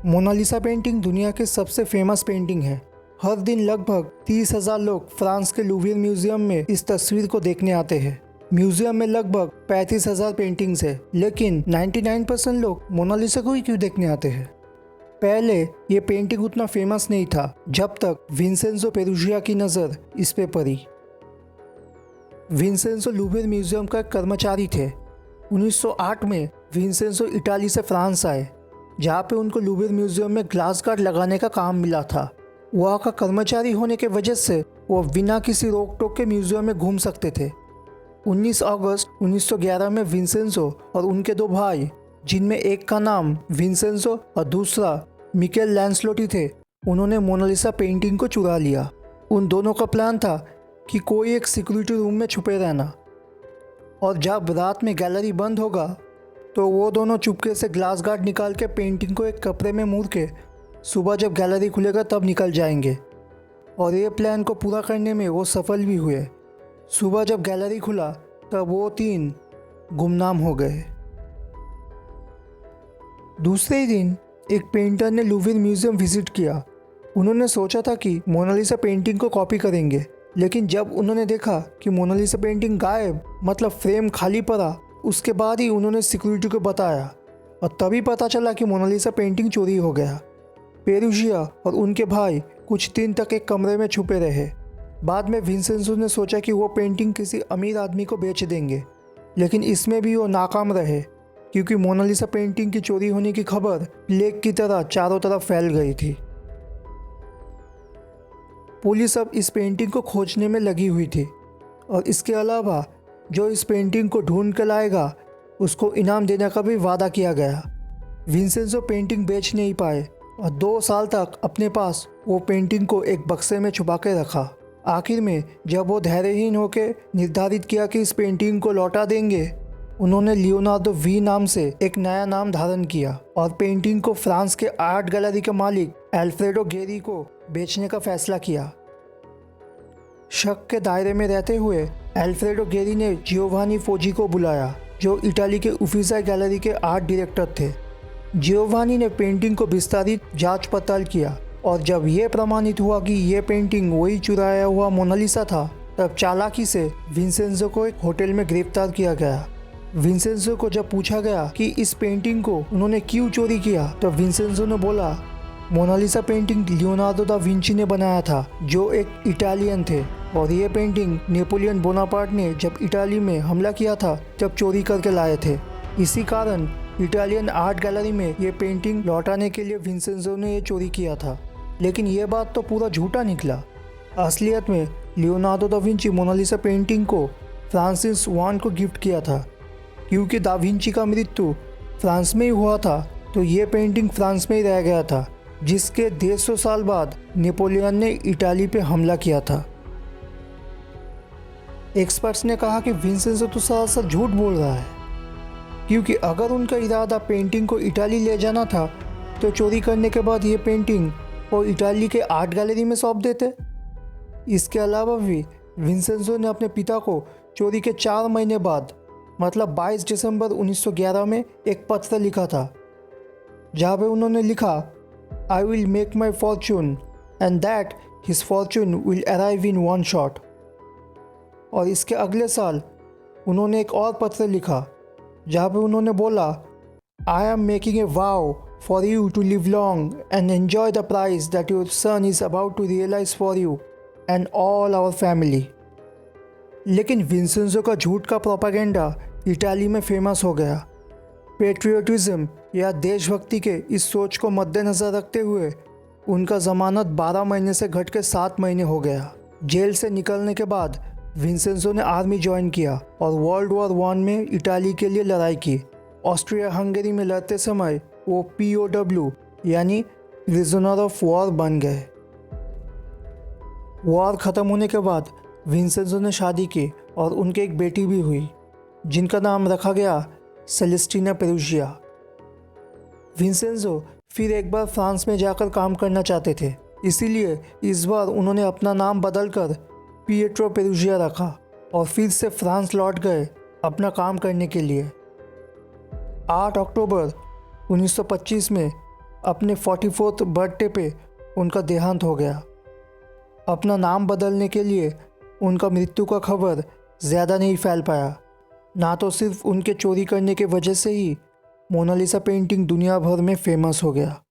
Mona Lisa painting दुनिया की सबसे फेमस पेंटिंग है। हर दिन लगभग 30,000 लोग फ्रांस के लूवियर म्यूजियम में इस तस्वीर को देखने आते हैं। म्यूजियम में लगभग 35,000 पेंटिंग्स है, लेकिन 99% लोग मोनालिसा को ही क्यों देखने आते हैं? पहले ये पेंटिंग उतना फेमस नहीं था जब तक विंसेंजो पेरुजिया की नज़र इस पे पड़ी। विंसेंजो लूवियर म्यूजियम का एक कर्मचारी थे। 1908 में विंसेंजो इटाली से फ्रांस आए, जहाँ पे उनको लूवियर म्यूजियम में ग्लास गार्ड लगाने का काम मिला था। वहाँ का कर्मचारी होने के वजह से वो बिना किसी रोक टोक के म्यूजियम में घूम सकते थे। 19 अगस्त 1911 में विंसेंजो और उनके दो भाई, जिनमें एक का नाम विंसेंजो और दूसरा मिकेल लैंसलोटी थे, उन्होंने मोनालिसा पेंटिंग को चुरा लिया। उन दोनों का प्लान था कि कोई एक सिक्योरिटी रूम में छुपे रहना, और जब रात में गैलरी बंद होगा तो वो दोनों चुपके से ग्लास गार्ड निकाल के पेंटिंग को एक कपड़े में मूड़ के सुबह जब गैलरी खुलेगा तब निकल जाएंगे। और ये प्लान को पूरा करने में वो सफल भी हुए। सुबह जब गैलरी खुला तब वो तीन गुमनाम हो गए। दूसरे ही दिन एक पेंटर ने लूवियर म्यूजियम विजिट किया। उन्होंने सोचा था कि मोनालिसा पेंटिंग को कॉपी करेंगे, लेकिन जब उन्होंने देखा कि मोनालिसा पेंटिंग गायब, मतलब फ्रेम खाली पड़ा, उसके बाद ही उन्होंने सिक्योरिटी को बताया और तभी पता चला कि मोनालिसा पेंटिंग चोरी हो गया। पेरुजिया और उनके भाई कुछ दिन तक एक कमरे में छुपे रहे। बाद में विंसेंजो ने सोचा कि वो पेंटिंग किसी अमीर आदमी को बेच देंगे, लेकिन इसमें भी वो नाकाम रहे, क्योंकि मोनालिसा पेंटिंग की चोरी होने की खबर प्लेग की तरह चारों तरफ फैल गई थी। पुलिस अब इस पेंटिंग को खोजने में लगी हुई थी, और इसके अलावा जो इस पेंटिंग को ढूंढ कर लाएगा उसको इनाम देने का भी वादा किया गया। विंसेंजो पेंटिंग बेच नहीं पाए और 2 साल तक अपने पास वो पेंटिंग को एक बक्से में छुपा के रखा। आखिर में जब वो धैर्यहीन होकर निर्धारित किया कि इस पेंटिंग को लौटा देंगे, उन्होंने लियोनार्डो वी नाम से एक नया नाम धारण किया और पेंटिंग को फ्रांस के आर्ट गैलरी के मालिक एल्फ्रेडो गेरी को बेचने का फैसला किया। शक के दायरे में रहते हुए एल्फ्रेडो गेरी ने जियोवानी फोजी को बुलाया, जो इटाली के उफिसाई गैलरी के आर्ट डायरेक्टर थे। जियोवानी ने पेंटिंग को विस्तारित जांच पड़ताल किया, और जब यह प्रमाणित हुआ कि यह पेंटिंग वही चुराया हुआ मोनालिसा था, तब चालाकी से विंसेंजो को एक होटल में गिरफ्तार किया गया। विंसेंजो को जब पूछा गया कि इस पेंटिंग को उन्होंने क्यों चोरी किया, तो विंसेंजो ने बोला, Mona Lisa painting Leonardo da Vinci ने बनाया था, जो एक इटालियन थे, और ये पेंटिंग नेपोलियन बोनापार्ट ने जब इटाली में हमला किया था तब चोरी करके लाए थे। इसी कारण इटालियन आर्ट गैलरी में ये पेंटिंग लौटाने के लिए विंसेंजो ने ये चोरी किया था। लेकिन ये बात तो पूरा झूठा निकला। असलियत में Leonardo da Vinci Mona Lisa painting को फ्रांसिस वान को गिफ्ट किया था। क्योंकि दा विंची का मृत्यु फ्रांस में ही हुआ था, तो ये पेंटिंग फ्रांस में ही रह गया था, जिसके 150 साल बाद नेपोलियन ने इटाली पे हमला किया था। एक्सपर्ट्स ने कहा कि विंसेंजो तो सरासर झूठ बोल रहा है, क्योंकि अगर उनका इरादा पेंटिंग को इटाली ले जाना था तो चोरी करने के बाद ये पेंटिंग वो इटाली के आर्ट गैलरी में सौंप देते। इसके अलावा भी विंसेंजो ने अपने पिता को चोरी के 4 महीने बाद, मतलब 22 दिसंबर 1911 में एक पत्र लिखा था, जहाँ पे उन्होंने लिखा, I will make my Fortune and that his Fortune will arrive in 1 shot. और इसके अगले साल उन्होंने एक और पत्र लिखा, जहाँ पे उन्होंने बोला, I am making a vow for you to live long and enjoy the prize that your son is about to realise for you and all our family. लेकिन विंसेंजो का झूठ का प्रोपागेंडा इटाली में फेमस हो गया। Patriotism या देशभक्ति के इस सोच को मद्देनज़र रखते हुए उनका ज़मानत 12 महीने से घट के 7 महीने हो गया। जेल से निकलने के बाद विंसेंजो ने आर्मी ज्वाइन किया और वर्ल्ड वॉर 1 में इटाली के लिए लड़ाई की। ऑस्ट्रिया हंगरी में लड़ते समय वो POW यानी प्रिजनर ऑफ वॉर बन गए। वॉर ख़त्म होने के बाद विंसेंजो ने शादी की और उनकी एक बेटी भी हुई, जिनका नाम रखा गया सेलेस्टिना पेरुजिया। विंसेंजो फिर एक बार फ्रांस में जाकर काम करना चाहते थे, इसीलिए इस बार उन्होंने अपना नाम बदलकर पिएट्रो पेरुजिया रखा और फिर से फ्रांस लौट गए अपना काम करने के लिए। 8 अक्टूबर 1925 में अपने 44th बर्थडे पे उनका देहांत हो गया। अपना नाम बदलने के लिए उनका मृत्यु का खबर ज़्यादा नहीं फैल पाया। ना तो सिर्फ उनके चोरी करने के वजह से ही मोनालिसा पेंटिंग दुनिया भर में फेमस हो गया।